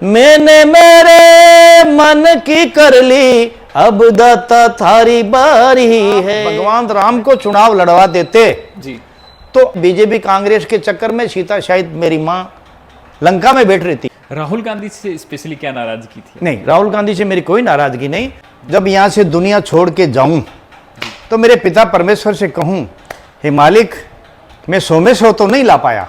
मैंने मेरे मन की कर ली, अब दाता थारी बारी है। भगवान राम को चुनाव लड़वा देते जी तो बीजेपी कांग्रेस के चक्कर में सीता शायद मेरी माँ लंका में बैठ रही थी। राहुल गांधी से स्पेशली क्या नाराजगी थी? नहीं, राहुल गांधी से मेरी कोई नाराजगी नहीं। जब यहाँ से दुनिया छोड़ के जाऊं तो मेरे पिता परमेश्वर से कहूं, हे मालिक, मैं 100 में 100 तो नहीं ला पाया,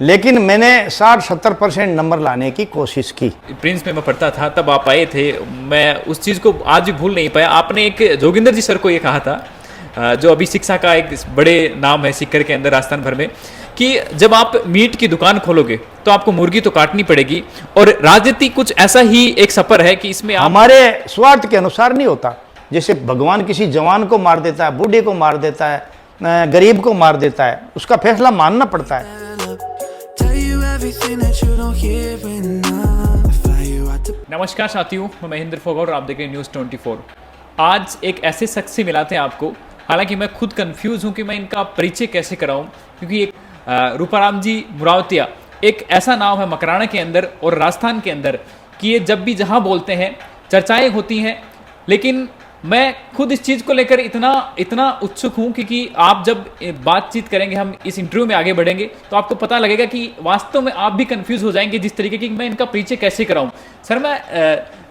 लेकिन मैंने 60-70% नंबर लाने की कोशिश की। प्रिंस में मैं पढ़ता था तब आप आए थे, मैं उस चीज़ को आज भी भूल नहीं पाया। आपने एक जोगिंदर जी सर को ये कहा था, जो अभी शिक्षा का एक बड़े नाम है सीकर के अंदर, राजस्थान भर में, कि जब आप मीट की दुकान खोलोगे तो आपको मुर्गी तो काटनी पड़ेगी, और राजनीति कुछ ऐसा ही एक सफर है कि इसमें हमारे स्वार्थ के अनुसार नहीं होता। जैसे भगवान किसी जवान को मार देता है, बूढ़े को मार देता है, गरीब को मार देता है, उसका फैसला मानना पड़ता है। नमस्कार साथियों, मैं महेंद्र फोगौर और आप देख रहे हैं न्यूज़ 24। आज एक ऐसे शख्स से मिलाते हैं आपको, हालांकि मैं खुद कंफ्यूज हूं कि मैं इनका परिचय कैसे कराऊं, क्योंकि एक रूपाराम जी मुरावतिया एक ऐसा नाम है मकराना के अंदर और राजस्थान के अंदर कि ये जब भी जहां बोलते हैं चर्चाएं होती हैं। लेकिन मैं खुद इस चीज़ को लेकर इतना उत्सुक हूं, क्योंकि आप जब बातचीत करेंगे, हम इस इंटरव्यू में आगे बढ़ेंगे, तो आपको पता लगेगा कि वास्तव में आप भी कंफ्यूज हो जाएंगे जिस तरीके की मैं इनका परिचय कैसे कराऊं। सर, मैं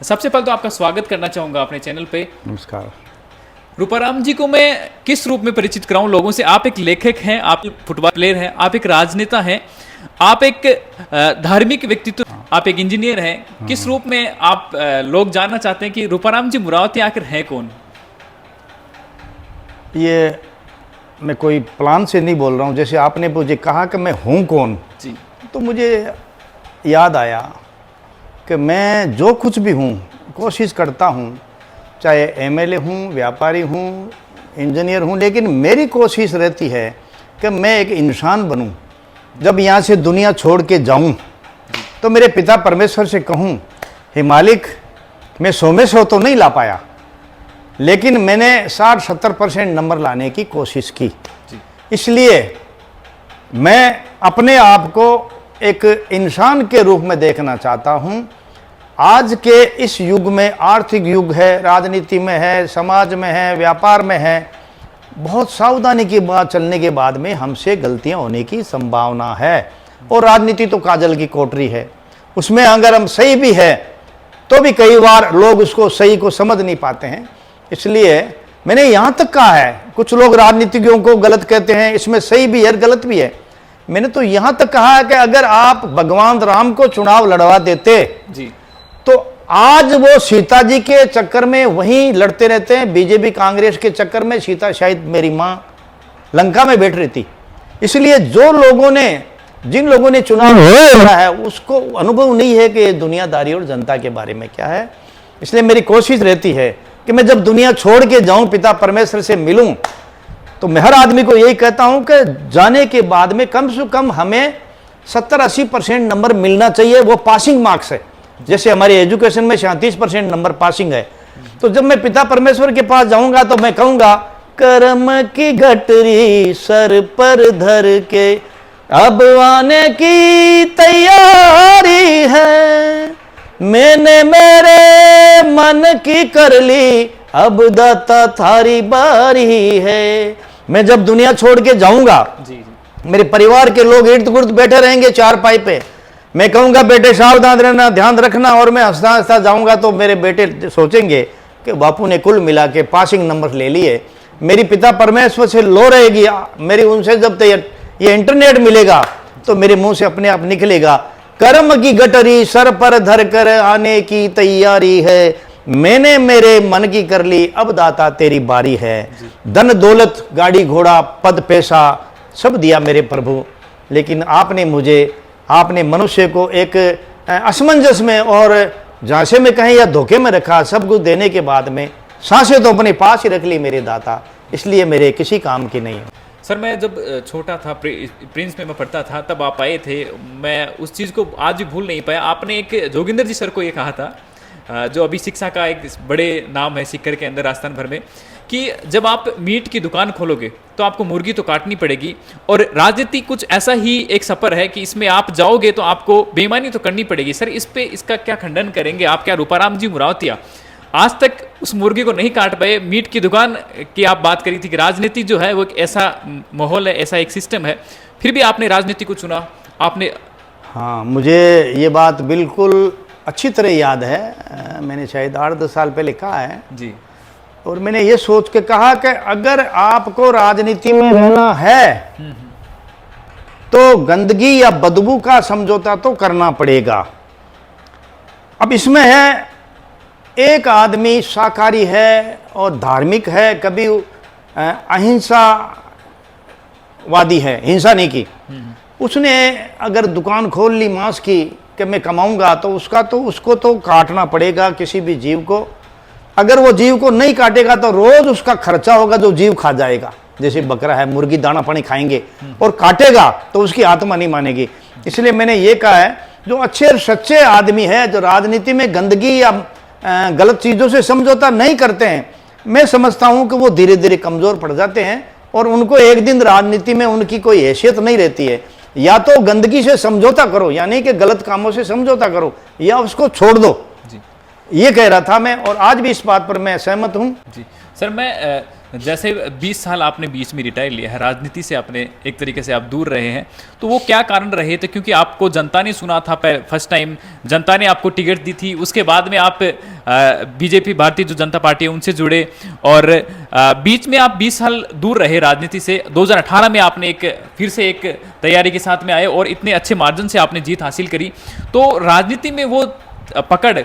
सबसे पहले तो आपका स्वागत करना चाहूँगा अपने चैनल पे। नमस्कार। रूपाराम जी को मैं किस रूप में परिचित कराऊं लोगों से? आप एक लेखक हैं, आप एक फुटबॉल प्लेयर हैं, आप एक राजनेता हैं, आप एक धार्मिक व्यक्तित्व, आप एक इंजीनियर हैं। किस रूप में आप लोग जानना चाहते हैं कि रूपाराम जी मुरावतिया आखिर हैं कौन? ये मैं कोई प्लान से नहीं बोल रहा हूँ। जैसे आपने मुझे कहा कि मैं हूँ कौन जी, तो मुझे याद आया कि मैं जो कुछ भी हूँ कोशिश करता हूँ, चाहे एमएलए हूँ, व्यापारी हूँ, इंजीनियर हूँ, लेकिन मेरी कोशिश रहती है कि मैं एक इंसान बनूँ। जब यहाँ से दुनिया छोड़ के जाऊँ तो मेरे पिता परमेश्वर से कहूँ, हे मालिक, मैं 100 में 100 तो नहीं ला पाया, लेकिन मैंने 60-70% नंबर लाने की कोशिश की। इसलिए मैं अपने आप को एक इंसान के रूप में देखना चाहता हूँ। आज के इस युग में, आर्थिक युग है, राजनीति में है, समाज में है, व्यापार में है, बहुत सावधानी की बात चलने के बाद में हमसे गलतियां होने की संभावना है। और राजनीति तो काजल की कोठरी है, उसमें अगर हम सही भी है तो भी कई बार लोग उसको सही को समझ नहीं पाते हैं। इसलिए मैंने यहाँ तक कहा है, कुछ लोग राजनीतिज्ञों को गलत कहते हैं, इसमें सही भी है, गलत भी है। मैंने तो यहाँ तक कहा है कि अगर आप भगवान राम को चुनाव लड़वा देते जी, तो आज वो सीता जी के चक्कर में वहीं लड़ते रहते हैं, बीजेपी कांग्रेस के चक्कर में सीता शायद मेरी माँ लंका में बैठ रही थी। इसलिए जिन लोगों ने चुनाव लड़ा है उसको अनुभव नहीं है कि दुनियादारी और जनता के बारे में क्या है। इसलिए मेरी कोशिश रहती है कि मैं जब दुनिया छोड़ के जाऊं, पिता परमेश्वर से मिलूं, तो मैं हर आदमी को यही कहता हूं कि जाने के बाद में कम से कम हमें 70-80% नंबर मिलना चाहिए। वो पासिंग मार्क्स है। जैसे हमारी एजुकेशन में 37% नंबर पासिंग है। तो जब मैं पिता परमेश्वर के पास जाऊंगा तो मैं कहूंगा, कर्म की गठरी सर पर धर के अब आने की तैयारी है, मैंने मेरे मन की कर ली, अब दाता थारी बारी है। मैं जब दुनिया छोड़ के जाऊंगा, जी, मेरे परिवार के लोग इर्द गिर्द बैठे रहेंगे चारपाई पे। मैं कहूंगा, बेटे सावधान रहना, ध्यान रखना, और मैं हंसता हंसता जाऊंगा तो मेरे बेटे सोचेंगे कि बापू ने कुल मिला के पासिंग नंबर ले लिए। मेरी पिता परमेश्वर से लो रहेगी मेरी, उनसे जब ये इंटरनेट मिलेगा तो मेरे मुंह से अपने आप निकलेगा, कर्म की गठरी सर पर धर कर आने की तैयारी है, मैंने मेरे मन की कर ली, अब दाता तेरी बारी है। धन दौलत, गाड़ी घोड़ा, पद पैसा सब दिया मेरे प्रभु, लेकिन आपने मनुष्य को एक असमंजस में और झांसे में कहें या धोखे में रखा। सब कुछ देने के बाद में सांसें तो अपने पास ही रख ली मेरे दाता, इसलिए मेरे किसी काम की नहीं है। सर, मैं जब छोटा था, प्रिंस में मैं पढ़ता था तब आप आए थे, मैं उस चीज़ को आज भी भूल नहीं पाया। आपने एक जोगिंदर जी सर को ये कहा था, जो अभी शिक्षा का एक बड़े नाम है सीकर के अंदर, राजस्थान भर में, कि जब आप मीट की दुकान खोलोगे तो आपको मुर्गी तो काटनी पड़ेगी, और राजनीति कुछ ऐसा ही एक सफर है कि इसमें आप जाओगे तो आपको बेईमानी तो करनी पड़ेगी। सर, इस पे इसका क्या खंडन करेंगे आप? क्या रूपाराम जी मुरावतिया आज तक उस मुर्गी को नहीं काट पाए? मीट की दुकान की आप बात करी थी कि राजनीति जो है वो एक ऐसा माहौल है, ऐसा एक सिस्टम है, फिर भी आपने राजनीति को चुना, आपने। हाँ, मुझे ये बात बिल्कुल अच्छी तरह याद है। मैंने शायद 8-10 साल पहले कहा है जी। और मैंने ये सोच के कहा कि अगर आपको राजनीति में रहना है तो गंदगी या बदबू का समझौता तो करना पड़ेगा। अब इसमें है, एक आदमी शाकाहारी है और धार्मिक है, कभी अहिंसावादी है, हिंसा नहीं की। उसने अगर दुकान खोल ली मांस की कि मैं कमाऊंगा, तो उसको तो काटना पड़ेगा किसी भी जीव को। अगर वो जीव को नहीं काटेगा तो रोज उसका खर्चा होगा जो जीव खा जाएगा। जैसे बकरा है, मुर्गी दाना पानी खाएंगे और काटेगा तो उसकी आत्मा नहीं मानेगी। इसलिए मैंने ये कहा है, जो अच्छे और सच्चे आदमी है, जो राजनीति में गंदगी या गलत चीज़ों से समझौता नहीं करते हैं, मैं समझता हूं कि वो धीरे धीरे कमज़ोर पड़ जाते हैं और उनको एक दिन राजनीति में उनकी कोई हैसियत नहीं रहती है। या तो गंदगी से समझौता करो, यानी कि गलत कामों से समझौता करो, या उसको छोड़ दो। जी। ये कह रहा था मैं, और आज भी इस बात पर मैं सहमत हूं। जी सर, मैं जैसे 20 साल आपने बीच में रिटायर लिया है, राजनीति से आपने एक तरीके से आप दूर रहे हैं, तो वो क्या कारण रहे थे? क्योंकि आपको जनता ने सुना था, फर्स्ट टाइम जनता ने आपको टिकट दी थी, उसके बाद में आप बीजेपी, भारतीय जो जनता पार्टी है, उनसे जुड़े, और बीच में आप 20 साल दूर रहे राजनीति से। 2018 में आपने फिर से एक तैयारी के साथ में आए और इतने अच्छे मार्जिन से आपने जीत हासिल करी। तो राजनीति में वो पकड़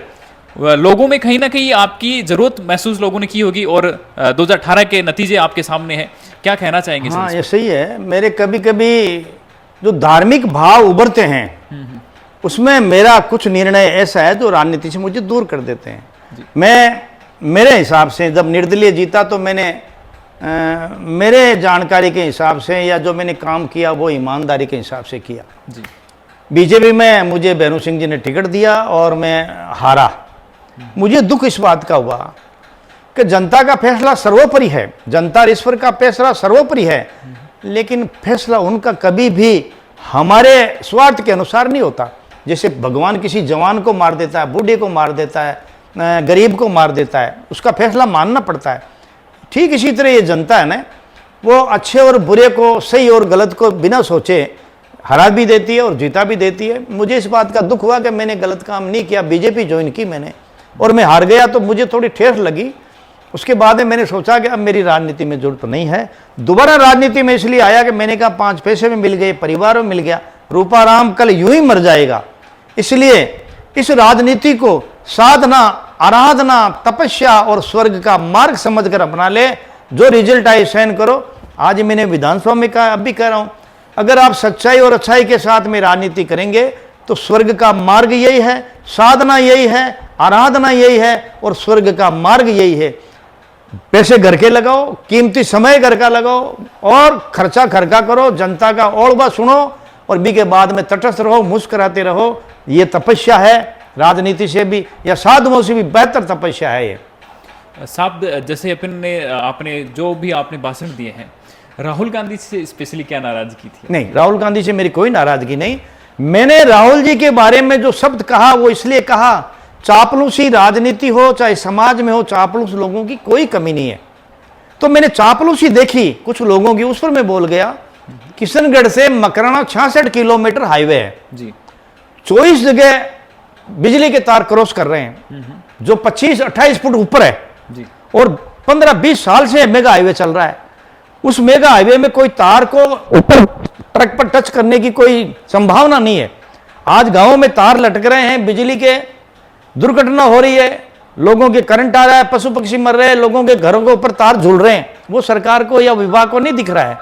लोगों में कहीं ना कहीं आपकी जरूरत महसूस लोगों ने की होगी, और 2018 के नतीजे आपके सामने हैं। क्या कहना चाहेंगे? हाँ, ये सही है। मेरे कभी कभी जो धार्मिक भाव उभरते हैं उसमें मेरा कुछ निर्णय ऐसा है जो राजनीति से मुझे दूर कर देते हैं। मैं मेरे हिसाब से जब निर्दलीय जीता तो मैंने मेरे जानकारी के हिसाब से या जो मैंने काम किया वो ईमानदारी के हिसाब से किया। जी। बीजेपी में मुझे बैरू सिंह जी ने टिकट दिया और मैं हारा। मुझे दुख इस बात का हुआ कि जनता का फैसला सर्वोपरि है, जनता ईश्वर का फैसला सर्वोपरि है, लेकिन फैसला उनका कभी भी हमारे स्वार्थ के अनुसार नहीं होता। जैसे भगवान किसी जवान को मार देता है, बूढ़े को मार देता है, गरीब को मार देता है, उसका फैसला मानना पड़ता है। ठीक इसी तरह ये जनता है ना, वो अच्छे और बुरे को, सही और गलत को बिना सोचे हरा भी देती है और जीता भी देती है। मुझे इस बात का दुख हुआ कि मैंने गलत काम नहीं किया, बीजेपी ज्वाइन की मैंने और मैं हार गया, तो मुझे थोड़ी ठेस लगी। उसके बाद में मैंने सोचा कि अब मेरी राजनीति में जरूरत नहीं है। दोबारा राजनीति में इसलिए आया कि मैंने कहा 5 पैसे में मिल गए, परिवार में मिल गया, रूपाराम कल यूं ही मर जाएगा। इसलिए इस राजनीति को साधना, आराधना, तपस्या और स्वर्ग का मार्ग समझकर अपना ले। जो रिजल्ट आए सहन करो। आज मैंने विधानसभा में कहा, अब भी कह रहा हूं, अगर आप सच्चाई और अच्छाई के साथ में राजनीति करेंगे तो स्वर्ग का मार्ग यही है, साधना यही है, आराधना यही है और स्वर्ग का मार्ग यही है। पैसे घर के लगाओ, कीमती समय घर का लगाओ और खर्चा घर का करो, जनता का ओळबा सुनो और बी के बाद में तटस्थ रहो, मुस्कुराते रहो। ये तपस्या है, राजनीति से भी या साधुओं से भी बेहतर तपस्या है ये। साहब, जैसे आपने जो भी आपने भाषण दिए हैं, राहुल गांधी से स्पेशली क्या नाराजगी थी? नहीं, राहुल गांधी से मेरी कोई नाराजगी नहीं। मैंने राहुल जी के बारे में जो शब्द कहा वो इसलिए कहा, चापलूसी राजनीति हो चाहे समाज में हो, चापलूस लोगों की कोई कमी नहीं है। तो मैंने चापलूसी देखी कुछ लोगों की, उस पर मैं बोल गया। किशनगढ़ से मकराना 66 किलोमीटर हाईवे है जी। 24 जगह बिजली के तार क्रॉस कर रहे हैं जो 25-28 फुट ऊपर है जी। और 15-20 साल से मेगा हाईवे चल रहा है। उस मेगा हाईवे में कोई तार को ऊपर ट्रक पर टच करने की कोई संभावना नहीं है। आज गांवों में तार लटक रहे हैं, बिजली के दुर्घटना हो रही है, लोगों के करंट आ रहा है, पशु पक्षी मर रहे हैं, लोगों के घरों के ऊपर तार झूल रहे हैं। वो सरकार को या विभाग को नहीं दिख रहा है।